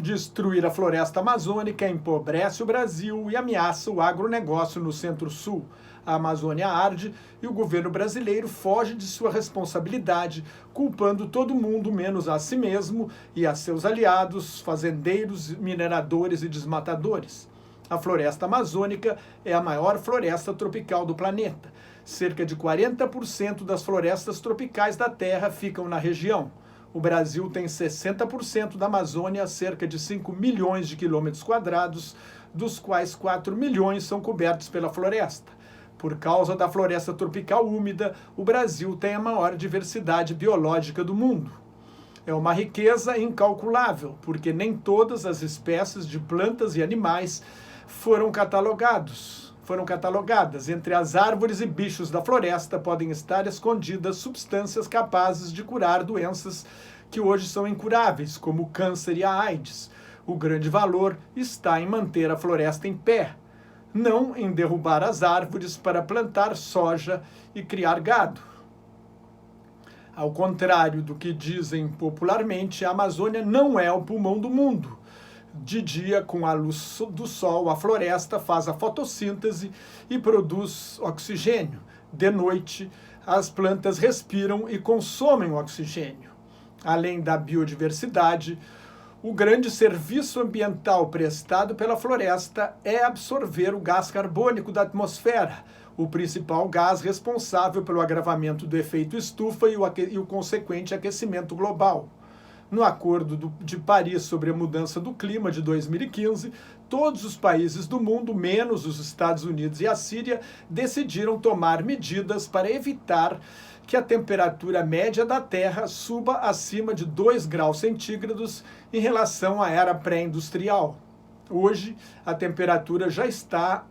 Destruir a floresta amazônica empobrece o Brasil e ameaça o agronegócio no Centro-Sul. A Amazônia arde e o governo brasileiro foge de sua responsabilidade, culpando todo mundo menos a si mesmo e a seus aliados, fazendeiros, mineradores e desmatadores. A floresta amazônica é a maior floresta tropical do planeta. Cerca de 40% das florestas tropicais da Terra ficam na região. O Brasil tem 60% da Amazônia, cerca de 5 milhões de quilômetros quadrados, dos quais 4 milhões são cobertos pela floresta. Por causa da floresta tropical úmida, o Brasil tem a maior diversidade biológica do mundo. É uma riqueza incalculável, porque nem todas as espécies de plantas e animais foram catalogadas. Entre as árvores e bichos da floresta podem estar escondidas substâncias capazes de curar doenças que hoje são incuráveis, como o câncer e a AIDS. O grande valor está em manter a floresta em pé, não em derrubar as árvores para plantar soja e criar gado. Ao contrário do que dizem popularmente, a Amazônia não é o pulmão do mundo. De dia, com a luz do sol, a floresta faz a fotossíntese e produz oxigênio. De noite, as plantas respiram e consomem o oxigênio. Além da biodiversidade, o grande serviço ambiental prestado pela floresta é absorver o gás carbônico da atmosfera, o principal gás responsável pelo agravamento do efeito estufa e o consequente aquecimento global. No Acordo de Paris sobre a Mudança do Clima de 2015, todos os países do mundo, menos os Estados Unidos e a Síria, decidiram tomar medidas para evitar que a temperatura média da Terra suba acima de 2 graus centígrados em relação à era pré-industrial. Hoje, a temperatura já está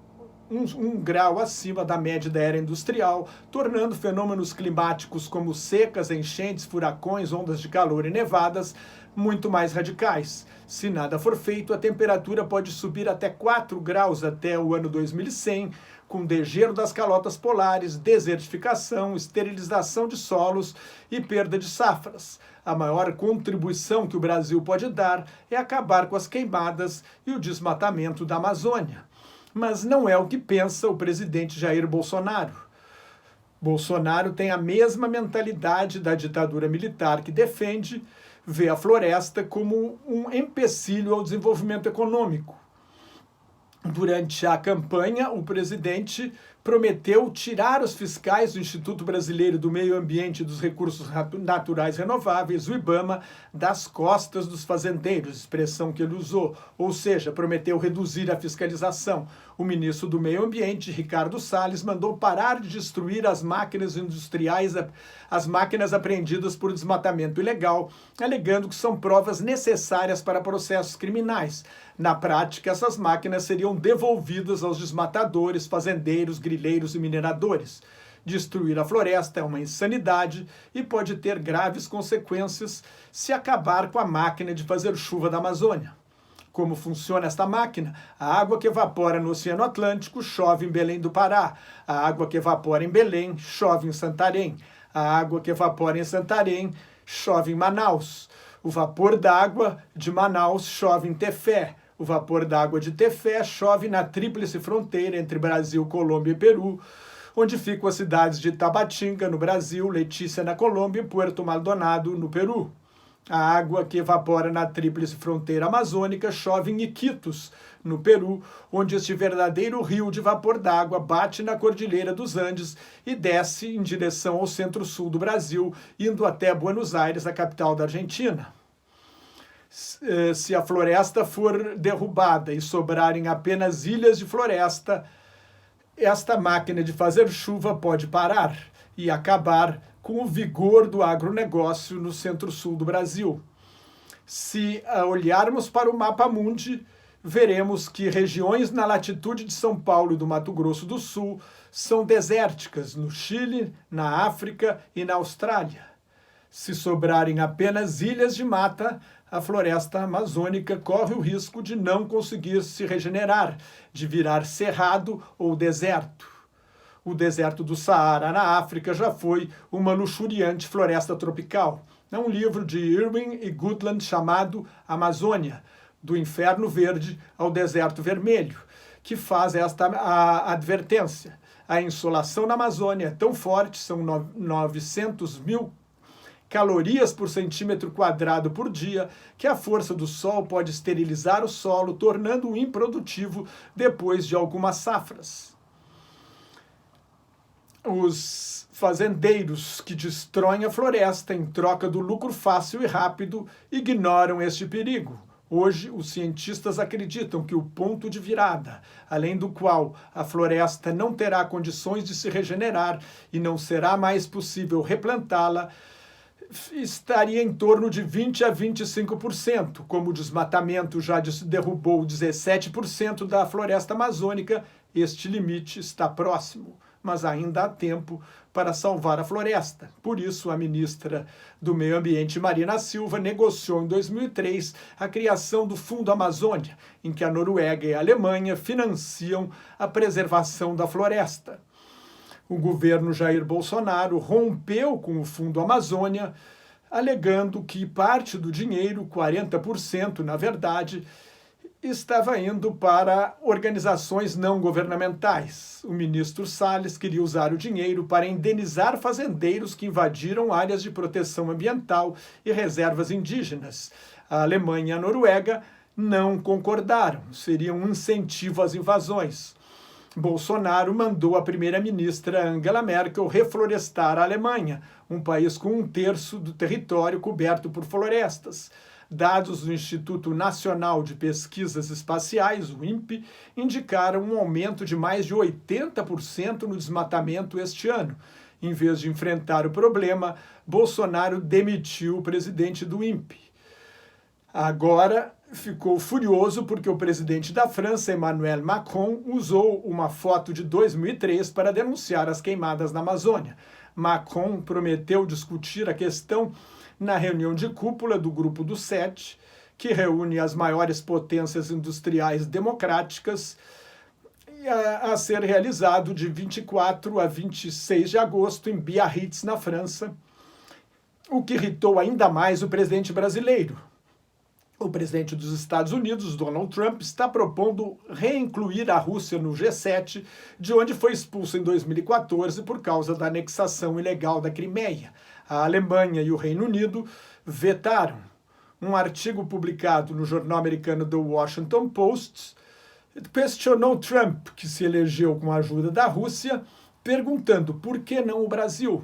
um grau acima da média da era industrial, tornando fenômenos climáticos como secas, enchentes, furacões, ondas de calor e nevadas muito mais radicais. Se nada for feito, a temperatura pode subir até 4 graus até o ano 2100, com degelo das calotas polares, desertificação, esterilização de solos e perda de safras. A maior contribuição que o Brasil pode dar é acabar com as queimadas e o desmatamento da Amazônia. Mas não é o que pensa o presidente Jair Bolsonaro. Bolsonaro tem a mesma mentalidade da ditadura militar que defende, vê a floresta como um empecilho ao desenvolvimento econômico. Durante a campanha, o presidente prometeu tirar os fiscais do Instituto Brasileiro do Meio Ambiente e dos Recursos Naturais Renováveis, o IBAMA, das costas dos fazendeiros, expressão que ele usou, ou seja, prometeu reduzir a fiscalização. O ministro do Meio Ambiente, Ricardo Salles, mandou parar de destruir as máquinas industriais, as máquinas apreendidas por desmatamento ilegal, alegando que são provas necessárias para processos criminais. Na prática, essas máquinas seriam devolvidas aos desmatadores, fazendeiros, grileiros e mineradores. Destruir a floresta é uma insanidade e pode ter graves consequências se acabar com a máquina de fazer chuva da Amazônia. Como funciona esta máquina? A água que evapora no Oceano Atlântico chove em Belém do Pará. A água que evapora em Belém chove em Santarém. A água que evapora em Santarém chove em Manaus. O vapor d'água de Manaus chove em Tefé. O vapor d'água de Tefé chove na tríplice fronteira entre Brasil, Colômbia e Peru, onde ficam as cidades de Tabatinga, no Brasil, Letícia, na Colômbia, e Puerto Maldonado, no Peru. A água que evapora na tríplice fronteira amazônica chove em Iquitos, no Peru, onde este verdadeiro rio de vapor d'água bate na Cordilheira dos Andes e desce em direção ao centro-sul do Brasil, indo até Buenos Aires, a capital da Argentina. Se a floresta for derrubada e sobrarem apenas ilhas de floresta, esta máquina de fazer chuva pode parar e acabar com o vigor do agronegócio no centro-sul do Brasil. Se olharmos para o mapa mundi, veremos que regiões na latitude de São Paulo e do Mato Grosso do Sul são desérticas, no Chile, na África e na Austrália. Se sobrarem apenas ilhas de mata, a floresta amazônica corre o risco de não conseguir se regenerar, de virar cerrado ou deserto. O deserto do Saara, na África, já foi uma luxuriante floresta tropical. É um livro de Irwin e Goodland chamado Amazônia. do Inferno Verde ao Deserto Vermelho, que faz esta a advertência. A insolação na Amazônia é tão forte, são 900 mil calorias por centímetro quadrado por dia, que a força do sol pode esterilizar o solo, tornando-o improdutivo depois de algumas safras. Os fazendeiros que destroem a floresta em troca do lucro fácil e rápido ignoram este perigo. Hoje, os cientistas acreditam que o ponto de virada, além do qual a floresta não terá condições de se regenerar e não será mais possível replantá-la, estaria em torno de 20% a 25%. Como o desmatamento já derrubou 17% da floresta amazônica, este limite está próximo. Mas ainda há tempo para salvar a floresta. Por isso, a ministra do Meio Ambiente, Marina Silva, negociou em 2003 a criação do Fundo Amazônia, em que a Noruega e a Alemanha financiam a preservação da floresta. O governo Jair Bolsonaro rompeu com o Fundo Amazônia, alegando que parte do dinheiro, 40% na verdade, estava indo para organizações não governamentais. O ministro Salles queria usar o dinheiro para indenizar fazendeiros que invadiram áreas de proteção ambiental e reservas indígenas. A Alemanha e a Noruega não concordaram, seria um incentivo às invasões. Bolsonaro mandou a primeira-ministra Angela Merkel reflorestar a Alemanha, um país com 1/3 do território coberto por florestas. Dados do Instituto Nacional de Pesquisas Espaciais, o INPE, indicaram um aumento de mais de 80% no desmatamento este ano. Em vez de enfrentar o problema, Bolsonaro demitiu o presidente do INPE. Agora ficou furioso porque o presidente da França, Emmanuel Macron, usou uma foto de 2003 para denunciar as queimadas na Amazônia. Macron prometeu discutir a questão na reunião de cúpula do Grupo dos Sete, que reúne as maiores potências industriais democráticas, a ser realizado de 24 a 26 de agosto em Biarritz, na França, o que irritou ainda mais o presidente brasileiro. O presidente dos Estados Unidos, Donald Trump, está propondo reincluir a Rússia no G7, de onde foi expulso em 2014 por causa da anexação ilegal da Crimeia. A Alemanha e o Reino Unido vetaram. Um artigo publicado no jornal americano The Washington Post questionou Trump, que se elegeu com a ajuda da Rússia, perguntando por que não o Brasil.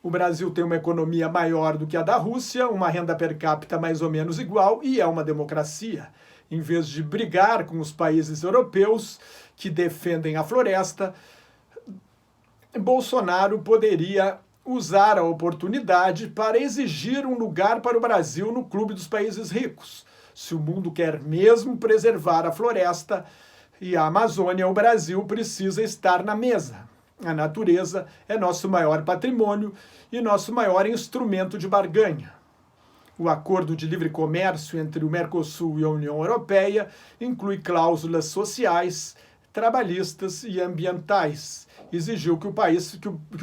O Brasil tem uma economia maior do que a da Rússia, uma renda per capita mais ou menos igual e é uma democracia. Em vez de brigar com os países europeus que defendem a floresta, Bolsonaro poderia usar a oportunidade para exigir um lugar para o Brasil no clube dos países ricos. Se o mundo quer mesmo preservar a floresta e a Amazônia, o Brasil precisa estar na mesa. A natureza é nosso maior patrimônio e nosso maior instrumento de barganha. O acordo de livre comércio entre o Mercosul e a União Europeia inclui cláusulas sociais, trabalhistas e ambientais. Exigiu que o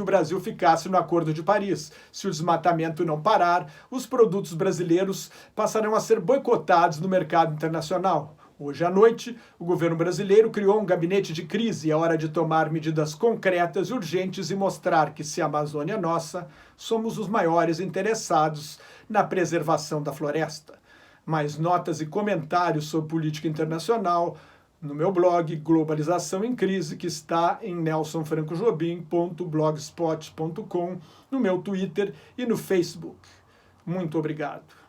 Brasil ficasse no Acordo de Paris. Se o desmatamento não parar, os produtos brasileiros passarão a ser boicotados no mercado internacional. Hoje à noite, o governo brasileiro criou um gabinete de crise. É hora de tomar medidas concretas e urgentes e mostrar que, se a Amazônia é nossa, somos os maiores interessados na preservação da floresta. Mais notas e comentários sobre política internacional no meu blog Globalização em Crise, que está em nelsonfrancojobim.blogspot.com, no meu Twitter e no Facebook. Muito obrigado.